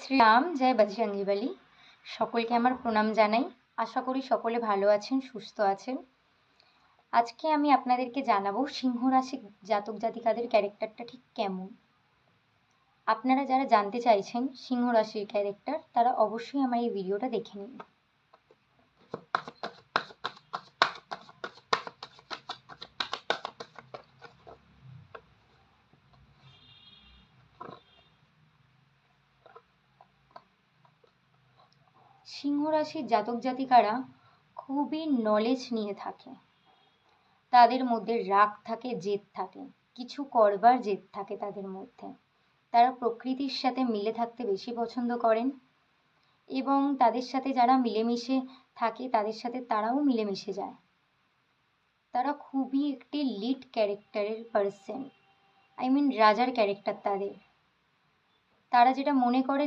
শ্রীরাম, জয় বজরঙ্গী বলি। সকলকে আমার প্রণাম জানাই। আশা করি সকলে ভালো আছেন, সুস্থ আছেন। আজকে আমি আপনাদেরকে জানাবো সিংহ রাশি জাতক জাতিকাদের ক্যারেক্টারটা ঠিক কেমন। আপনারা যারা জানতে চাইছেন সিংহ রাশির ক্যারেক্টার, তারা অবশ্যই আমার এই ভিডিওটা দেখে নিন। সিংহ রাশির জাতক জাতিকারা খুবই নলেজ নিয়ে থাকে। তাদের মধ্যে রাগ থাকে, জেদ থাকে, কিছু করবার জেদ থাকে তাদের মধ্যে। তারা প্রকৃতির সাথে মিলে থাকতে বেশি পছন্দ করেন এবং তাদের সাথে যারা মিলেমিশে থাকে তাদের সাথে তারাও মিলেমিশে যায়। তারা খুবই একটি লিড ক্যারেক্টারের পার্সন, রাজার ক্যারেক্টার তাদের। তারা যেটা মনে করে